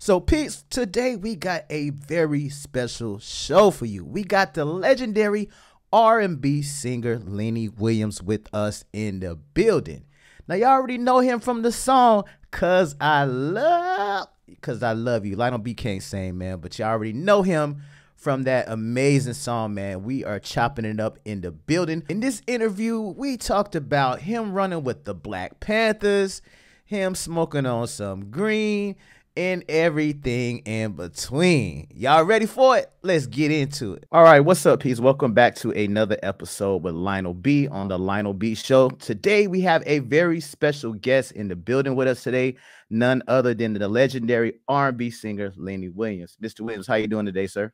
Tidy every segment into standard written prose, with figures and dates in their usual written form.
So, peeps, today we got a very special show for you. We got the legendary R&B singer Lenny Williams with us in the building. Now, y'all already know him from the song Cause I Love You. Lionel B can't sing, man, but y'all already know him from that amazing song, man. We are chopping it up in the building. In this interview, we talked about him running with the Black Panthers, him smoking on some green, and everything in between. Y'all ready for it? Let's get into it. All right, what's up, peeps? Welcome back to another episode with Lionel B on the Lionel B Show. Today, we have a very special guest in the building with us today, none other than the legendary R&B singer, Lenny Williams. Mr. Williams, how you doing today, sir?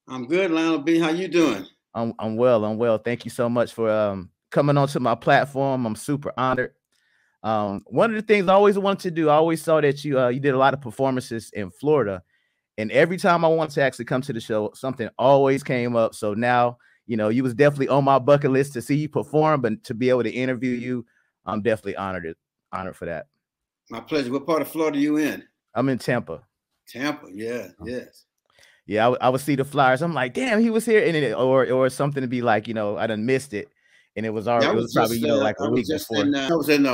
I'm good, Lionel B. How you doing? I'm well. Thank you so much for coming onto my platform. I'm super honored. One of the things I always wanted to do, I always saw that you did a lot of performances in Florida, and every time I wanted to actually come to the show, something always came up. So now, you was definitely on my bucket list to see you perform, but to be able to interview you, I'm definitely honored for that. My pleasure. What part of Florida are you in? I'm in Tampa. Tampa, yeah, yes. Yeah, I would see the flyers. I'm like, damn, he was here, and or something to be like, I done missed it, and it was already, Yeah, it was probably like a week before. I was in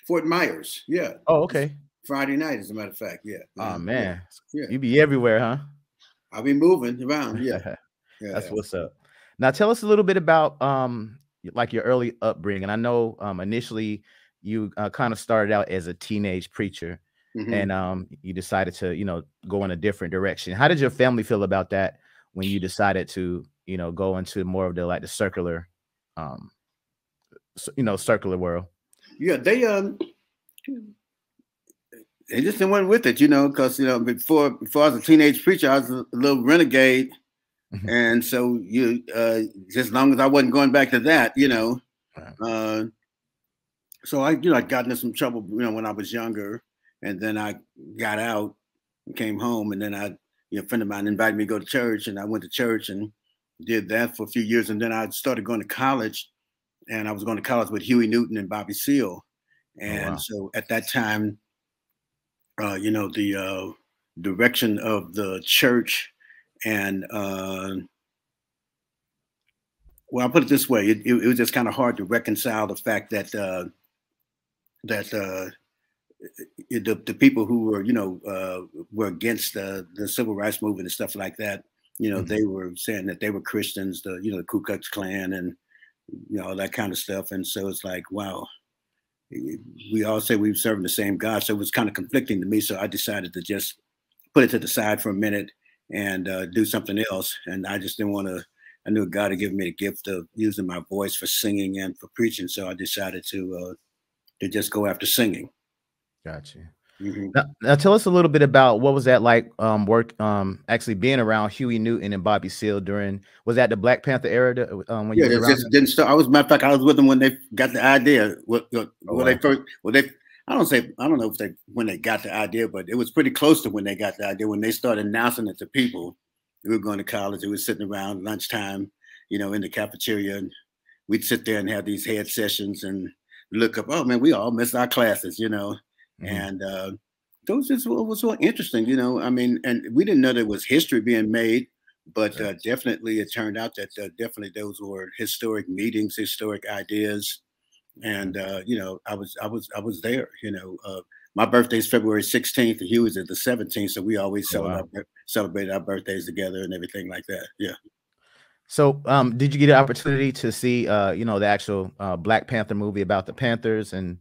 Fort Myers. Yeah. Oh, okay. Friday night, as a matter of fact. Yeah. Oh man, yeah. You be everywhere, huh? I'll be moving around. Yeah. That's what's up. Now, tell us a little bit about like your early upbringing. I know initially you kind of started out as a teenage preacher. And you decided to, go in a different direction. How did your family feel about that when you decided to, go into more of the circular, circular world? Yeah, they just went with it, because before I was a teenage preacher, I was a little renegade, and so just as long as I wasn't going back to that, so I got into some trouble, when I was younger. And then I got out and came home, and then a friend of mine invited me to go to church, and I went to church and did that for a few years. And then I started going to college, and I was going to college with Huey Newton and Bobby Seale. And so at that time, the direction of the church and well, I'll put it this way: it was just kind of hard to reconcile the fact that the people who were against the civil rights movement and stuff like that, they were saying that they were Christians, the Ku Klux Klan and all that kind of stuff. And so it's like, wow, we all say we were serving the same God. So it was kind of conflicting to me. So I decided to just put it to the side for a minute and do something else. And I just didn't want to. I knew God had given me the gift of using my voice for singing and for preaching. So I decided to just go after singing. Gotcha. Now tell us a little bit about what was that like actually being around Huey Newton and Bobby Seale was that the Black Panther era when you it just didn't start. Matter of fact, I was with them when they got the idea. They first I don't know if when they got the idea, but it was pretty close to when they got the idea, when they started announcing it to people. We were going to college, we were sitting around lunchtime, in the cafeteria, and we'd sit there and have these head sessions and look up, oh man, we all missed our classes, and those just was so interesting, and we didn't know there was history being made, but definitely it turned out that definitely those were historic meetings, historic ideas, and I was there. My birthday is February 16th, and Huey's is the 17th, so we always celebrated our birthdays together and everything like that. Yeah. So, did you get an opportunity to see, the actual Black Panther movie about the Panthers, and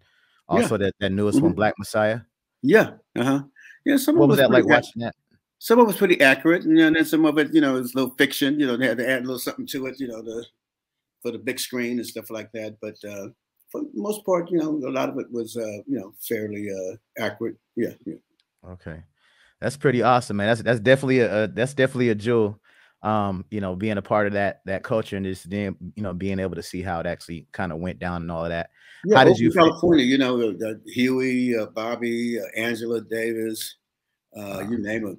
also that newest one, Black Messiah? Yeah. Yeah. What was that like watching that? Some of it was pretty accurate, and then some of it, it was a little fiction. They had to add a little something to it, for the big screen and stuff like that. But for the most part, a lot of it was, fairly accurate. Yeah. Okay, that's pretty awesome, man. That's definitely a jewel. Being a part of that culture and just then, being able to see how it actually kind of went down and all of that. Yeah, how did you California, Huey, Bobby, Angela Davis, you name it,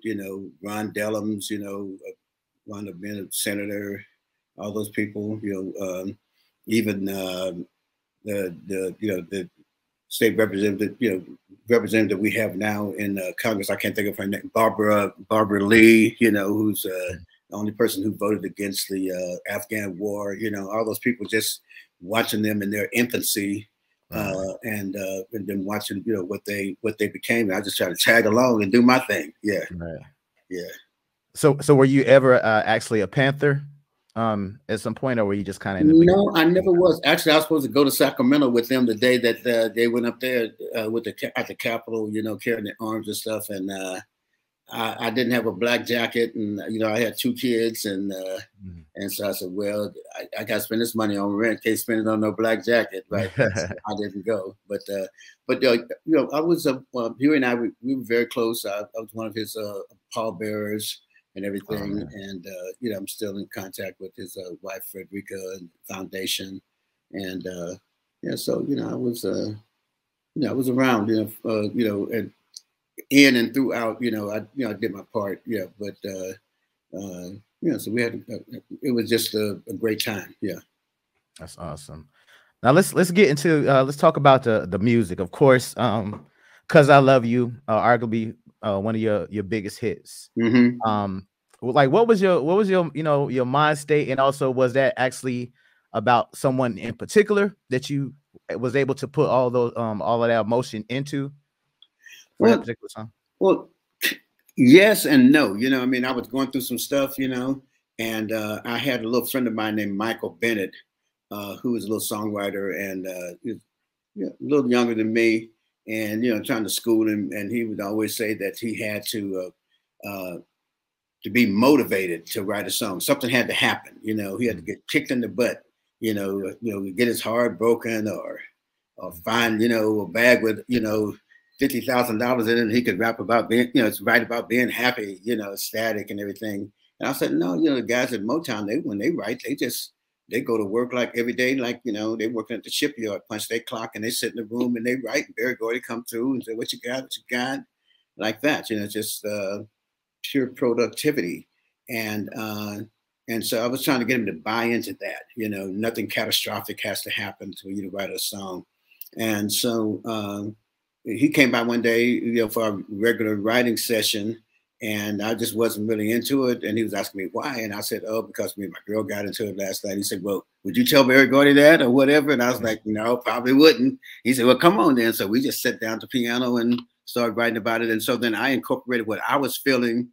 Ron Dellums, wound up being a senator, all those people, even the state representative we have now in Congress. I can't think of her name. Barbara Lee, who's the only person who voted against the Afghan war. All those people, just watching them in their infancy, and then watching what they became. I just try to tag along and do my thing. Yeah, yeah. So were you ever actually a Panther at some point, or were you just kind of in the beginning? No, I never was. Actually, I was supposed to go to Sacramento with them the day that they went up there at the Capitol, carrying their arms and stuff. And I didn't have a black jacket, and I had 2 kids, and so I said, well, I got to spend this money on rent. Can't spend it on no black jacket, right? So I didn't go. But I was Huey and I, we were very close. I was one of his pallbearers and everything, and I'm still in contact with his wife Frederica and foundation, and so I was around, and in and throughout, I did my part, but so we had it was just a great time. Yeah, that's awesome. Now let's get into let's talk about the music, of course. "Cause I Love You," arguably one of your biggest hits. Like what was your your mind state, and also was that actually about someone in particular that you was able to put all of that emotion into for that particular song? Well, yes and no. I mean, I was going through some stuff, and I had a little friend of mine named Michael Bennett, who was a little songwriter, and a little younger than me, and trying to school him, and he would always say that he had to be motivated to write a song. Something had to happen, he had to get kicked in the butt, get his heart broken, or find a bag with $50,000 in it, and he could rap about being, write about being happy, ecstatic and everything. And I said, no, the guys at Motown, when they write, they go to work like every day, like, they working at the shipyard, punch their clock, and they sit in the room and they write. And Barry Gordy come through and say, what you got, like that, just pure productivity. And so I was trying to get him to buy into that, nothing catastrophic has to happen for you to write a song. And so he came by one day, for a regular writing session, and I just wasn't really into it. And he was asking me why, and I said, "Oh, because me and my girl got into it last night." He said, "Well, would you tell Barry Gordy that or whatever?" And I was like, "No, probably wouldn't." He said, "Well, come on then." So we just sat down at the piano and started writing about it. And so then I incorporated what I was feeling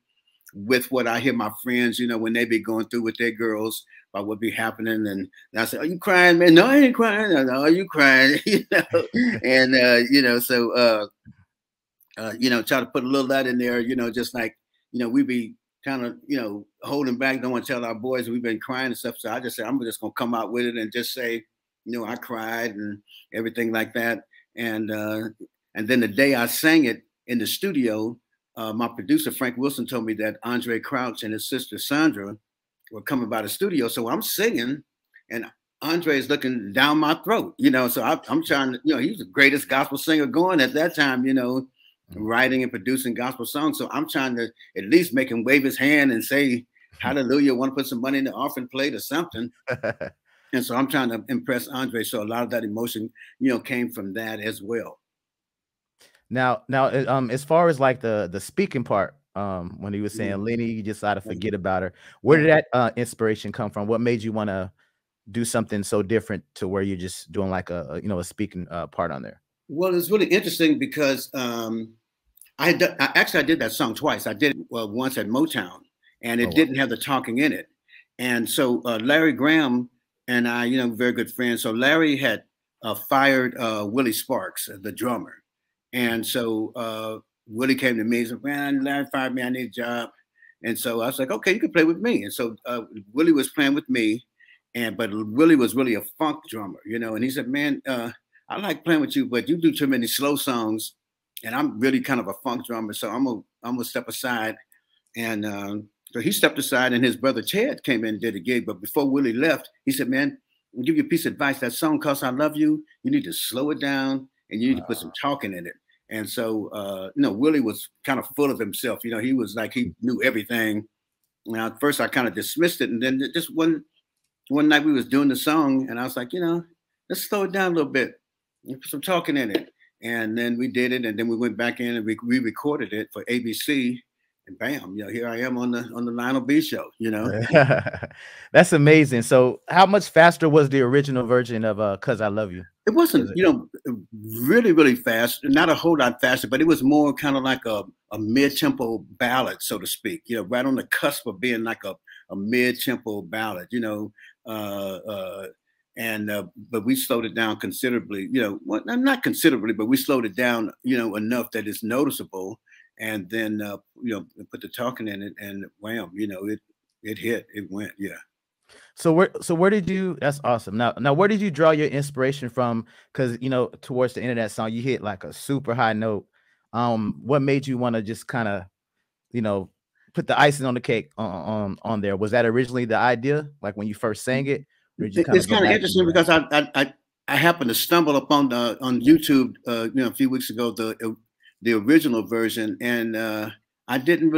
with what I hear my friends, when they be going through with their girls about what be happening. And I said, "Are you crying, man?" "No, I ain't crying." "No, are you crying?" And so try to put a little of that in there, just like, we be kind of, holding back, don't want to tell our boys we've been crying and stuff. So I just said, I'm just gonna come out with it and just say, I cried and everything like that. And then the day I sang it in the studio, my producer Frank Wilson told me that Andre Crouch and his sister Sandra were coming by the studio. So I'm singing, and Andre is looking down my throat, so I'm trying to, he's the greatest gospel singer going at that time, writing and producing gospel songs. So I'm trying to at least make him wave his hand and say, "Hallelujah, want to put some money in the offering plate or something." And so I'm trying to impress Andre. So a lot of that emotion, came from that as well. Now, as far as like the speaking part, when he was saying, "Lenny, you just ought to forget about her," where did that inspiration come from? What made you want to do something so different to where you're just doing like a speaking part on there? Well, it's really interesting because I did that song twice. I did it once at Motown, and it didn't have the talking in it. And so Larry Graham and I, very good friends. So Larry had fired Willie Sparks, the drummer. And so Willie came to me and said, "Man, Larry fired me. I need a job." And so I was like, "Okay, you can play with me." And so Willie was playing with me, but Willie was really a funk drummer, and he said, "Man, I like playing with you, but you do too many slow songs, and I'm really kind of a funk drummer, so I'm gonna step aside." And so he stepped aside, and his brother Ted came in and did a gig. But before Willie left, he said, "Man, I'll give you a piece of advice. That song, 'Cause I Love You,' you need to slow it down, and you need to put some talking in it." And so, Willie was kind of full of himself. He was like he knew everything. Now, at first, I kind of dismissed it, and then just one night we was doing the song, and I was like, let's slow it down a little bit. Put some talking in it. and then we did it, and then we went back in and we re-recorded it for ABC, and bam, here I am on the Lionel B show. That's amazing. So, how much faster was the original version of "Cause I Love You"? It wasn't, really, really fast. Not a whole lot faster, but it was more kind of like a mid-tempo ballad, so to speak. Right on the cusp of being like a mid-tempo ballad. But we slowed it down considerably. Well, not considerably, but we slowed it down. Enough that it's noticeable. And then put the talking in it, and wham, it hit. It went, yeah. So where did you? That's awesome. Now where did you draw your inspiration from? Because towards the end of that song, you hit like a super high note. What made you want to just kind of, put the icing on the cake on there? Was that originally the idea, like when you first sang it? It's kind of interesting because I happened to stumble upon on YouTube, a few weeks ago, the original version, and I didn't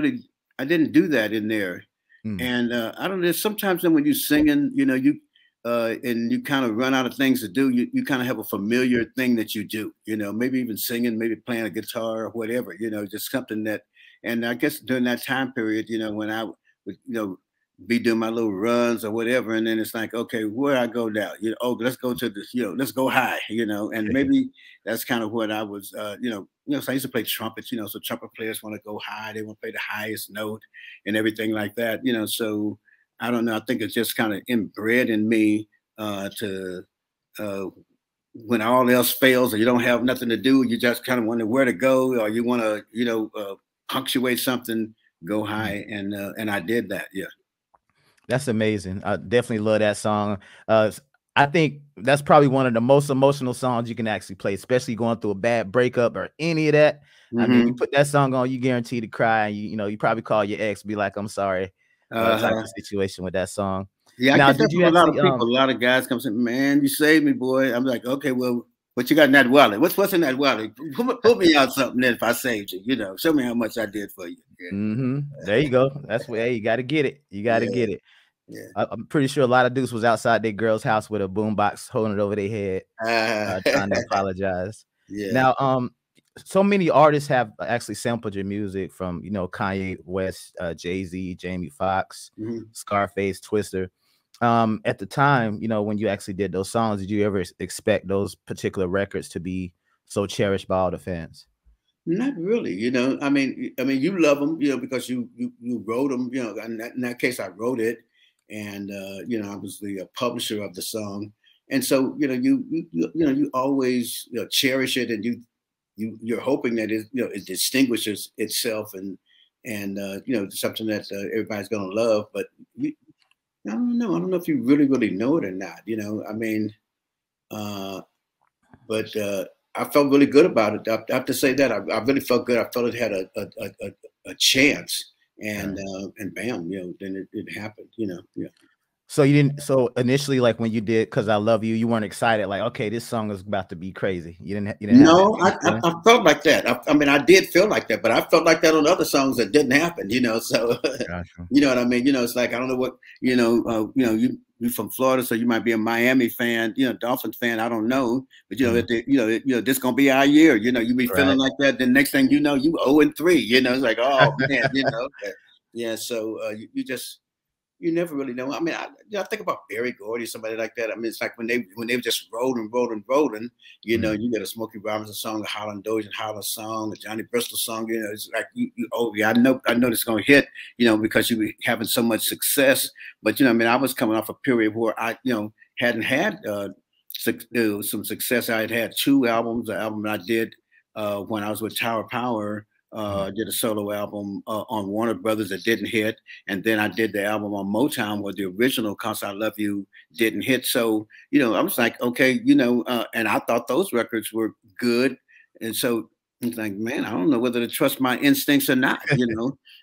do that in there. And I don't know. Sometimes when you're singing, and you kind of run out of things to do, you kind of have a familiar thing that you do. Maybe even singing, maybe playing a guitar or whatever. Just something that. And I guess during that time period, when I would, be doing my little runs or whatever, and then it's like, okay, where I go now? Let's go to this. Let's go high. And maybe that's kind of what I was. So I used to play trumpets. So trumpet players want to go high. They want to play the highest note and everything like that. So I don't know. I think it's just kind of inbred in me to when all else fails or you don't have nothing to do, you just kind of wonder where to go, or you want to punctuate something, go high, and I did that. Yeah. That's amazing. I definitely love that song. I think that's probably one of the most emotional songs you can actually play, especially going through a bad breakup or any of that. I mean, you put that song on, you guarantee to cry. You probably call your ex, be like, "I'm sorry," type of situation with that song. Yeah, I get that from a lot of people. A lot of guys come saying, "Man, you saved me, boy." I'm like, "Okay, well, what you got in that wallet? What's in that wallet? Put me out something then if I saved you. Show me how much I did for you." Yeah. There you go. That's where you got to get it. You got to get it. Yeah. I'm pretty sure a lot of dudes was outside their girl's house with a boombox holding it over their head, trying to apologize. Yeah. Now, so many artists have actually sampled your music from, Kanye West, Jay-Z, Jamie Foxx, Scarface, Twister. At the time, when you actually did those songs, did you ever expect those particular records to be so cherished by all the fans? Not really, I mean, you love them, because you wrote them, in that case, I wrote it. And I was the publisher of the song, and so you always cherish it, and you're hoping that it distinguishes itself, and something that everybody's gonna love. But I don't know if you really know it or not. I mean, but I felt really good about it. I have to say that I really felt good. I felt it had a chance. And bam, then it happened, yeah. So you didn't. So initially, like when you did "Cause I Love You," you weren't excited, like, okay, this song is about to be crazy. You didn't. No, I felt like that. I mean, I did feel like that, but I felt like that on other songs that didn't happen. So gotcha. You know what I mean. It's like I don't know what you're from Florida, so you might be a Miami fan, Dolphins fan. I don't know, but this gonna be our year. You be feeling like that. The next thing you know, you 0-3. It's like, oh man, yeah. So you never really know. I mean, I think about Barry Gordy, somebody like that. I mean, it's like when they were just rolling, you get a Smokey Robinson song, a Holland Dozier song, a Johnny Bristol song. It's like I know this is gonna hit, because you were having so much success. But I mean, I was coming off a period where I, hadn't had some success. I had 2 albums. The album I did when I was with Tower Power. I did a solo album on Warner Brothers that didn't hit, and then I did the album on Motown where the original "Cause I Love You" didn't hit. So I was like, okay, and I thought those records were good, and so it's like, man, I don't know whether to trust my instincts or not. Right.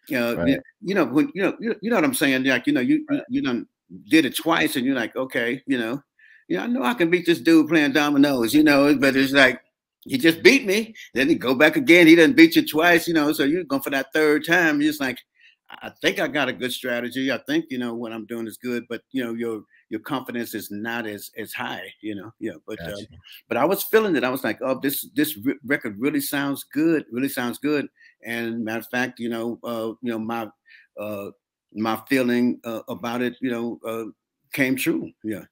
When, you know what I'm saying? Like you done did it twice, and you're like, okay, I know I can beat this dude playing dominoes, but it's like. He just beat me. Then he go back again. He doesn't beat you twice, so you're going for that third time. You're just like, I think I got a good strategy. I think, what I'm doing is good. But, your your confidence is not as high, Yeah, Gotcha. but I was feeling it. I was like, oh, this record really sounds good, really sounds good. And matter of fact, uh, my feeling about it, came true. Yeah.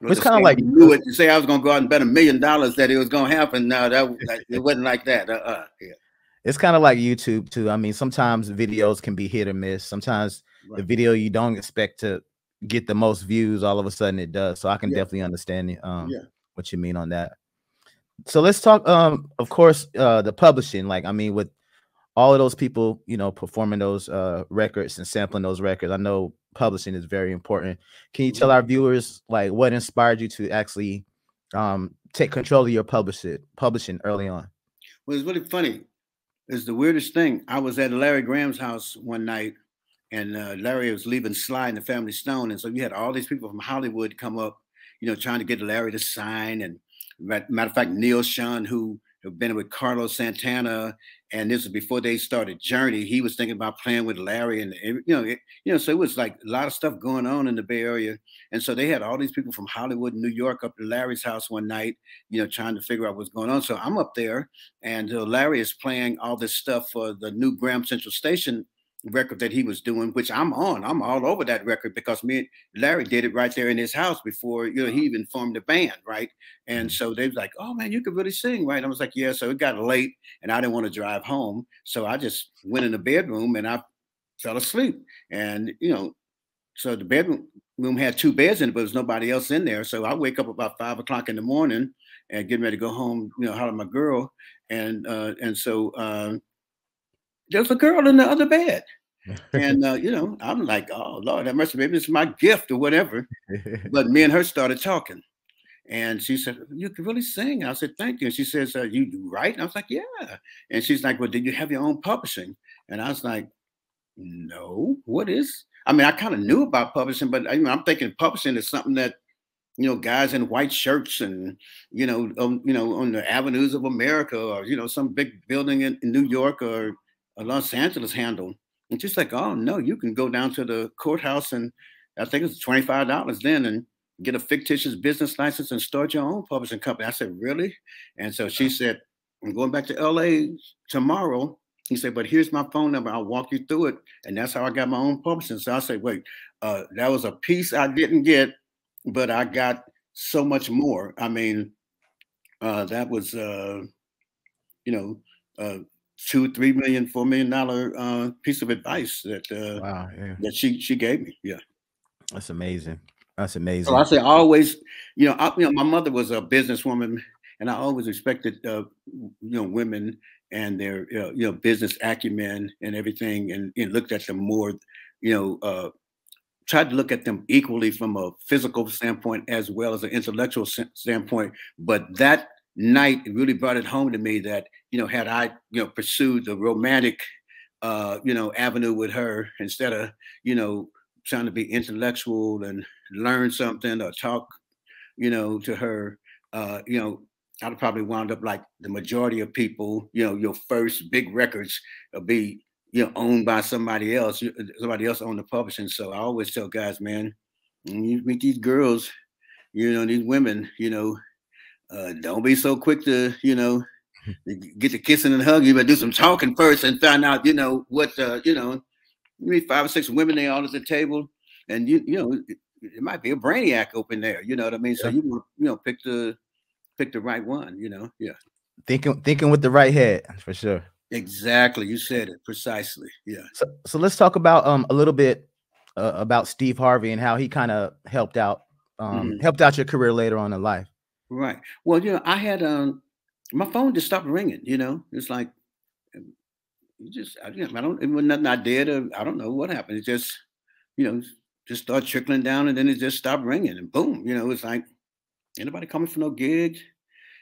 But It's to kind say of I like knew it, to say I was going to go out and bet $1 million that it was going to happen. No, it wasn't like that. Yeah. it's kind of like YouTube too. I mean, sometimes videos can be hit or miss. Sometimes the Right. video you don't expect to get the most views, all of a sudden it does. So I can Yeah. definitely understand Yeah. what you mean on that. So let's talk of course the publishing. Like I mean, with all of those people, performing those records and sampling those records, I know publishing is very important. Can you tell Mhm. our viewers like what inspired you to actually take control of your publishing early on? Well, it's really funny. It's the weirdest thing. I was at Larry Graham's house one night, and Larry was leaving Sly and the Family Stone, and so you had all these people from Hollywood come up, trying to get Larry to sign. And matter of fact, Neil Schon, who had been with Carlos Santana, and this was before they started Journey. He was thinking about playing with Larry, and so it was like a lot of stuff going on in the Bay Area, and so they had all these people from Hollywood, and New York, up to Larry's house one night, trying to figure out what's going on. So I'm up there, and Larry is playing all this stuff for the new Graham Central Station record that he was doing, which I'm on. I'm all over that record because me and Larry did it right there in his house before he even formed the band, right? And Mhm. so they was like, "Oh man, you could really sing, right?" And I was like, "Yeah." So it got late, and I didn't want to drive home, so I just went in the bedroom and I fell asleep. And so the bedroom room had two beds in it, but there was nobody else in there. So I wake up about 5 o'clock in the morning and getting ready to go home, holler at my girl, and so there's a girl in the other bed. And I'm like, oh Lord, that must maybe it's my gift or whatever. But me and her started talking. And she said, "You can really sing." And I said, "Thank you." And she says, "You do write?" And I was like, "Yeah." And she's like, "Well, did you have your own publishing?" And I was like, "No, what is?" I mean, I kind of knew about publishing, but I'm thinking publishing is something that guys in white shirts and on the avenues of America, or some big building in New York or Los Angeles handle. And she's like, "Oh no, you can go down to the courthouse, and I think it's $25 then, and get a fictitious business license and start your own publishing company." I said, "Really?" And so she said, "I'm going back to LA tomorrow." He said, "But here's my phone number. I'll walk you through it." And that's how I got my own publishing. So I said, "Wait, that was a piece I didn't get, but I got so much more." I mean, that was you know, uh, 2, 3 million, $4 million piece of advice Wow, yeah, that she gave me. Yeah. that's amazing. That's So I amazing. say always, my mother was a businesswoman, and I always respected, women and their, business acumen and everything, and looked at them more, you know, uh, tried to look at them equally from a physical standpoint as well as an intellectual standpoint. But that night it really brought it home to me that had I pursued the romantic avenue with her instead of trying to be intellectual and learn something or talk to her, I'd have probably wound up like the majority of people. Your first big records will be owned by somebody else. Somebody else owned the publishing. So I always tell guys, man, when you meet these girls, these women, don't be so quick to get the kissing and hugging. You better do some talking first and find out, what you meet 5 or 6 women there all at the table, and it might be a brainiac open there. You know what I mean? So Yeah. you want pick the right one. Yeah, Thinking with the right head for sure. exactly. You said it precisely. Yeah. So let's talk about a little bit about Steve Harvey and how he kind of Mhm. helped out your career later on in life. Right. Well, I had my phone just stopped ringing. It's like you just I don't it was nothing I did, or I don't know what happened. It you know just started trickling down, and then it just stopped ringing, and boom. It's like anybody coming for no gig,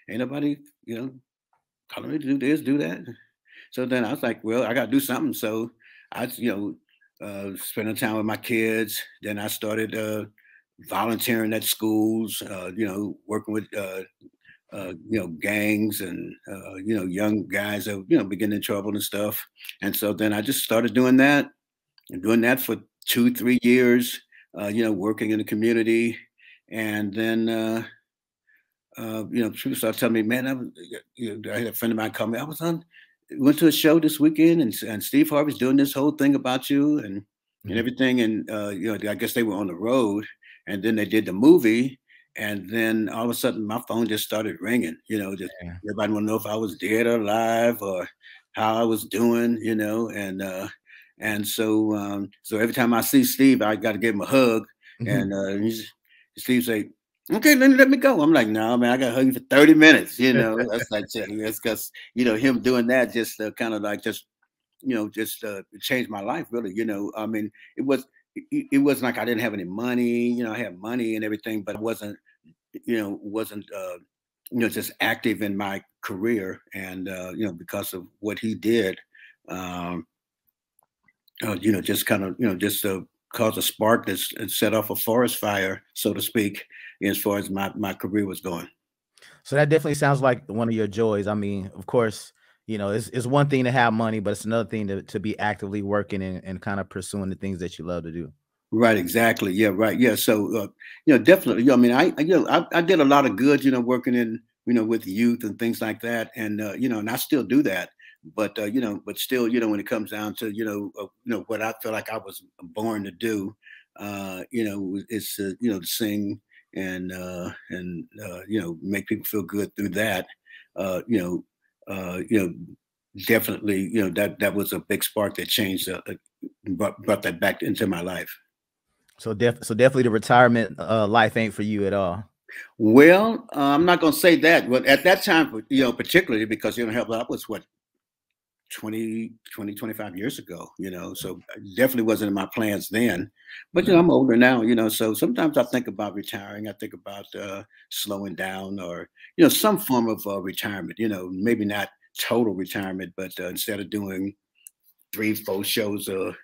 ain't nobody calling me to do this, do that. So then I was like, well, I got to do something. So I, spending time with my kids. Then I started volunteering at schools, working with, gangs and, young guys that, be getting in trouble and stuff. And so then I just started doing that and doing that for 2, 3 years. working in the community, and then people started telling me, man, I had a friend of mine call me. I was on, went to a show this weekend, and Steve Harvey's doing this whole thing about you and Mhm. everything, and I guess they were on the road, and then they did the movie, and then all of a sudden my phone just started ringing. Just Yeah. everybody want to know if I was dead or alive or how I was doing, and so every time I see Steve, I got to give him a hug, Mhm. and Steve say, okay, let me go. I'm like, no, man, I got to hug you for 30 minutes. That's like, that's because, him doing that just kind of like just changed my life, really. I mean, it was, it wasn't like I didn't have any money. I had money and everything, but I wasn't just active in my career. And, because of what he did, um, just kind of, just cause a spark that's set off a forest fire, so to speak, as far as my career was going. So that definitely sounds like one of your joys. I mean, of course, it's one thing to have money, but it's another thing to be actively working and kind of pursuing the things that you love to do. Right, exactly. Yeah, right. Yeah. So, definitely. I mean, I did a lot of good, working in, with youth and things like that, and and I still do that. But but still, when it comes down to, what I feel like I was born to do, it's to sing and make people feel good through that. Uh, you know, you know, definitely, that was a big spark that changed, brought that back into my life. So definitely the retirement life ain't for you at all. Well, I'm not going to say that. But at that time, particularly because help that was what 25 years ago. So it definitely wasn't in my plans then. But Right. I'm older now. So sometimes I think about retiring. I think about slowing down or some form of retirement. Maybe not total retirement, but instead of doing 3, 4 shows a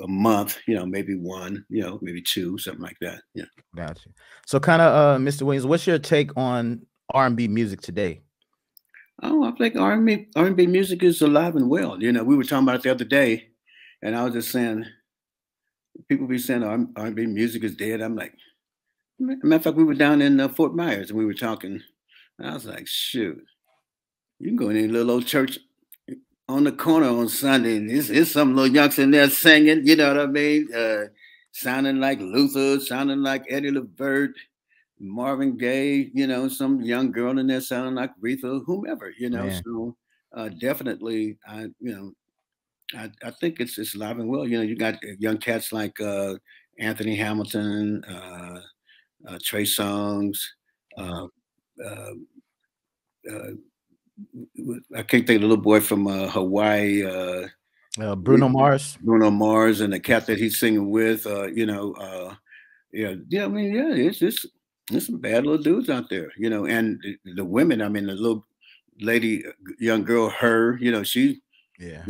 month, maybe one, maybe two, something like that. Yeah. Gotcha. So kind of, Mr. Williams, what's your take on R&B music today? Oh, I think R&B music is alive and well. We were talking about it the other day, and I was just saying, people be saying R&B music is dead. I'm like, matter of fact, we were down in Fort Myers and we were talking. And I was like, shoot, you can go in any little old church on the corner on Sunday, and it's some little youngster in there singing. You know what I mean? Sounding like Luther, sounding like Eddie Levert, Marvin Gaye, some young girl in there sounding like Aretha, whomever. Man. So definitely, I think it's alive and well. You got young cats like Anthony Hamilton, Trey Songz. Mhm. Uh, uh, uh, I can't think of the little boy from Hawaii, Bruno Mars. Bruno Mars, and the cat that he's singing with. Yeah. I mean, yeah, there's some bad little dudes out there. And the women. I mean, the little lady, young girl, her. She Yeah.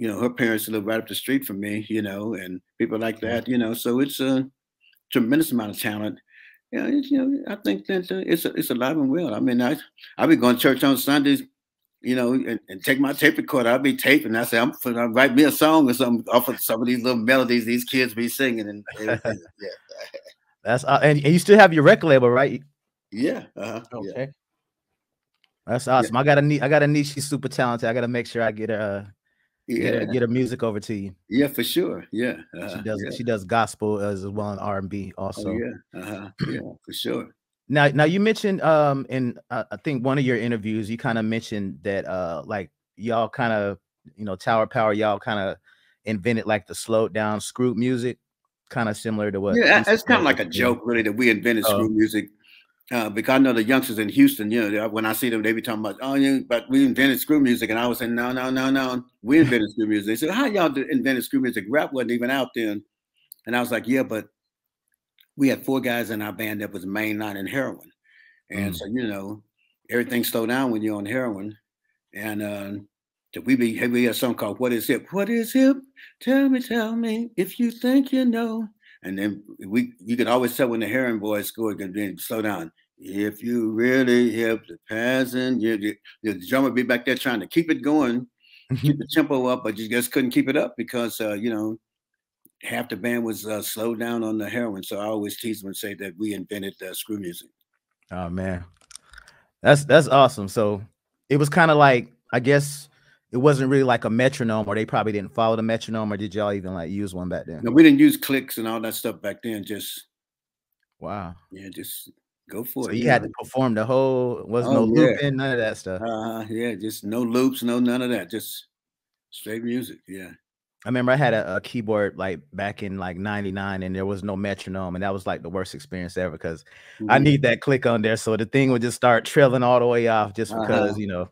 her parents live right up the street from me, and people like Yeah. that. So it's a tremendous amount of talent. Yeah, I think that it's alive and well. I mean, I be going to church on Sundays, and take my tape recorder. I'll be taping. I say, I'm gonna write me a song or something off of some of these little melodies these kids be singing and everything. Yeah, That's and you still have your record label, right? yeah, yeah, Okay. That's yeah, awesome. I got a niece. She's super talented. I got to make sure I get her yeah, get her music over to you. yeah, for sure. Yeah, yeah. She does gospel as well and R&B Oh also. yeah, yeah, for sure. Now you mentioned in I think one of your interviews you kind of mentioned that like y'all kind of Tower Power y'all kind of invented like the slowed down screw music, kind of similar to what Yeah, Juicy it's kind WRLD of like was a doing. joke, really, that we invented Oh, screw music. Because I know the youngsters in Houston, when I see them, they be talking about, oh, yeah, but we invented screw music. And I was saying, no, no, no, no, we invented screw music. They said, how y'all invented screw music? Rap wasn't even out then. And I was like, yeah, but we had 4 guys in our band that was mainline in heroin. And mm. so, everything slowed down when you're on heroin. And so we had a song called "What Is Hip." What is hip? Tell me if you think you know. And then you could always tell when the heroin boys scored, and then slow down. If you really hip the passing, the drummer be back there trying to keep it going, keep the tempo up, but you just couldn't keep it up because half the band was slowed down on the heroin. So I always tease them and say that we invented screw music. Oh man, that's awesome. So it was kind of like, I guess it wasn't really like a metronome, or they probably didn't follow the metronome, or did y'all even like use one back then? No, we didn't use clicks and all that stuff back then. Just Wow. yeah, just go for So it. you You had know. to perform the whole, was no Oh yeah. looping, none of that stuff. Yeah, just no loops, no none of that. Just straight music. Yeah. I remember I had a keyboard like back in like '99, and there was no metronome, and that was like the worst experience ever because I Mhm. need that click on there, so the thing would just start trilling all the way off just Uh-huh. because, you know.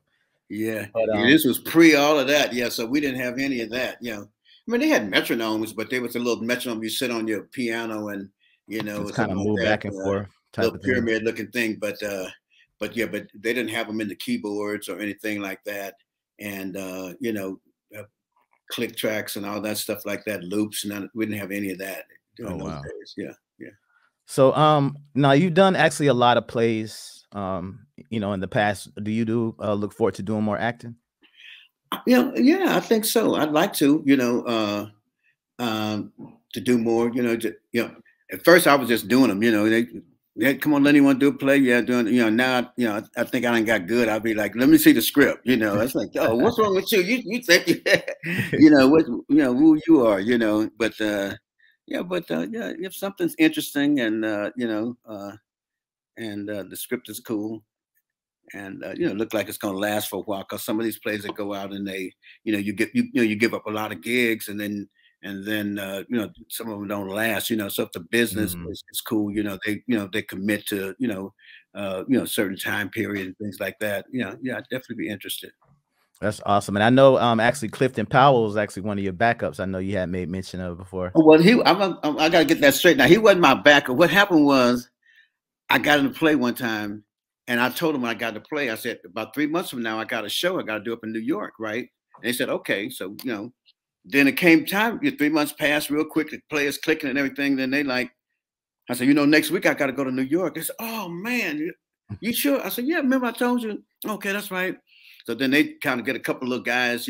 Yeah. But Yeah, this was pre all of that. Yeah, so we didn't have any of that. You know, I mean, they had metronomes, but there was a little metronome you sit on your piano and or just kind something of like move that, back and forth type little of thing. pyramid looking thing. But yeah, but they didn't have them in the keyboards or anything like that. And uh, click tracks and all that stuff like that, loops. None, we didn't have any of that Oh during those wow. days. Yeah, yeah. So now you've done actually a lot of plays in the past. Do you look forward to doing more acting? Yeah, I think so. I'd like to, to do more. At first I was just doing them. They come on, Lenny, want to do a play? Yeah, doing. Now, I think I ain't got good. I'll be like, let me see the script. It's like, oh, what's wrong with you? You think, who you are. Yeah, if something's interesting and the script is cool and look like it's going to last for a while, because some of these plays that go out and they you give up a lot of gigs, and then some of them don't last, so if the business Mm, is cool, they commit to certain time period and things like that. Yeah, I'd definitely be interested. that's awesome. And I know actually Clifton Powell was actually one of your backups. I know you had made mention of before. Oh, well, I got to get that straight. Now, he wasn't my backup. What happened was I got in the play one time, and I told him when I got to play, I said, about 3 months from now, I got a show I got to do up in New York, right? And they said, okay. So, then it came time, 3 months passed real quick, the players clicking and everything. Then they like, I said, next week I got to go to New York. They said, oh man, you sure? I said, yeah, remember I told you? Okay, that's right. So then they kind of get a couple of guys,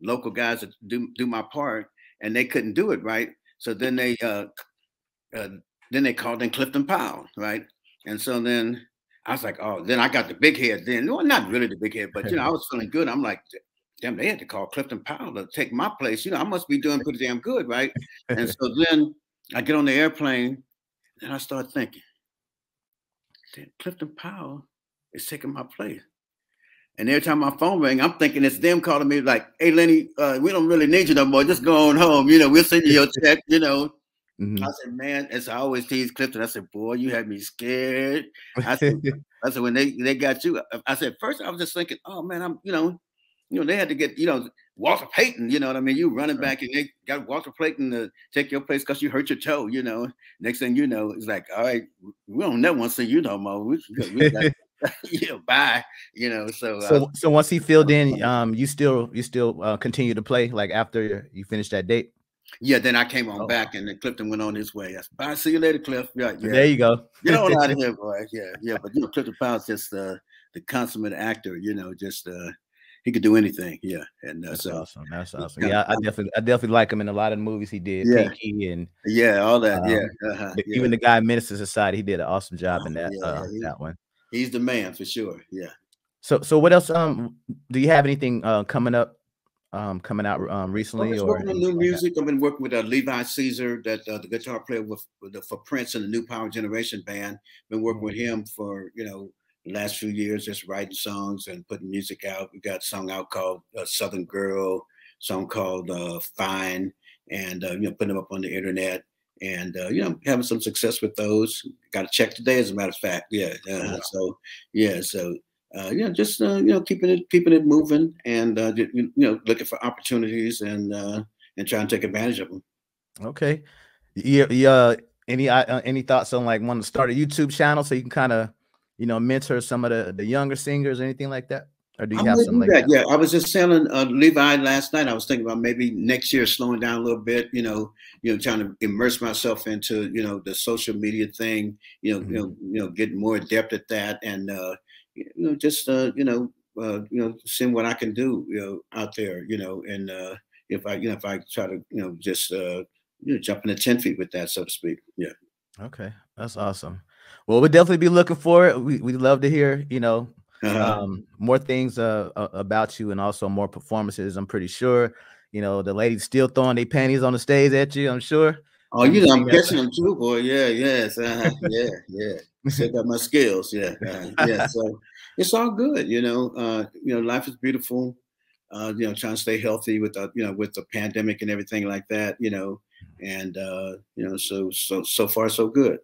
local guys that do my part, and they couldn't do it, right? So uh, then they called in Clifton Powell, right? And so then I was like, oh, then I got the big head then. No, not really the big head, but I was feeling good. I'm like, damn, they had to call Clifton Powell to take my place. I must be doing pretty damn good, right? And so then I get on the airplane and I start thinking, damn, Clifton Powell is taking my place. And every time my phone rang, I'm thinking it's them calling me like, hey, Lenny, we don't really need you no more. Just go on home. We'll send you your check, I Mhm. said, man, as I always tease Clifton, I said, boy, you had me scared. I said, when they got you, I said, first I was just thinking, oh man, they had to get, Walter Payton, you know what I mean? You running back and they got Walter Payton to take your place because you hurt your toe, Next thing you know, it's like, all right, we don't never want to see you no more. We got bye, so So once he filled in, you still continue to play like after you finish that date? yeah, then I came on Oh, back and then Clifton went on his way. I said, bye, see you later, Cliff. Yeah, yeah. there you go. Get on out of here, boy. Yeah, yeah. But Clifton Powell's just the consummate actor. Just he could do anything. Yeah, and That's so awesome. That's he awesome. kind of, Yeah, I definitely like him in a lot of movies he did. yeah, Pinky and yeah, all that. Yeah, yeah, even the guy in Minister Society, he did an awesome job in that yeah. that one. He's the man for sure. Yeah. So what else do you have anything coming out I'm recently just or working on anything new like that? music. I've been working with Levi Caesar, that the guitar player for Prince and the New Power Generation band. Been working with him for the last few years, just writing songs and putting music out. We got a song out called Southern Girl, song called Fine, and putting them up on the internet, and having some success with those. Got a check today, as a matter of fact. Yeah. Oh, wow. So yeah, so just keeping it moving, and looking for opportunities and trying to take advantage of them. Okay. Yeah. Any thoughts on like wanting to start a YouTube channel so you can kind of mentor some of the younger singers, anything like that? Or do I you have might something do like that. that? Yeah, I was just telling Levi last night. I was thinking about maybe next year slowing down a little bit. Trying to immerse myself into the social media thing. Mhm. Getting more adept at that, and just seeing what I can do. Out there. And if I try to just jumping to 10 feet with that, so to speak. Yeah. Okay, that's awesome. Well, we'll definitely be looking for it. We love to hear, more things about you, and also more performances. I'm pretty sure, the ladies still throwing their panties on the stage at you, I'm sure. Oh, I'm catching them too, boy. Yeah, yes. Yeah. Check out my skills. Yeah. Yeah. So it's all good, life is beautiful. Trying to stay healthy with with the pandemic and everything like that, and so far so good.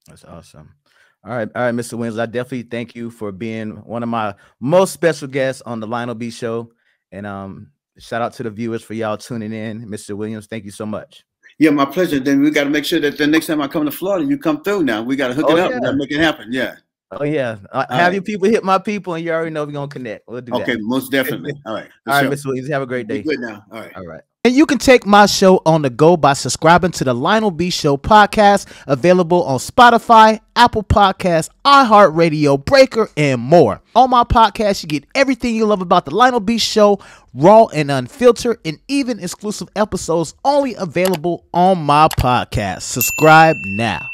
That's awesome. All right, Mr. Williams. I definitely thank you for being one of my most special guests on the Lionel B Show. And shout out to the viewers for y'all tuning in. Mr. Williams, thank you so much. Yeah, my pleasure. Then we got to make sure that the next time I come to Florida, you come through now. We got to hook it up. Yeah. We got to make it happen. Yeah. Oh, yeah. Have your people hit my people, and you already know we're going to connect. We'll do that. Okay, most definitely. All right. All right, Mr. Williams. Have a great day. Good now. All right. All right. And you can take my show on the go by subscribing to the Lionel B Show podcast, available on Spotify, Apple Podcasts, iHeartRadio, Breaker, and more. On my podcast, you get everything you love about the Lionel B Show, raw and unfiltered, and even exclusive episodes only available on my podcast. Subscribe now.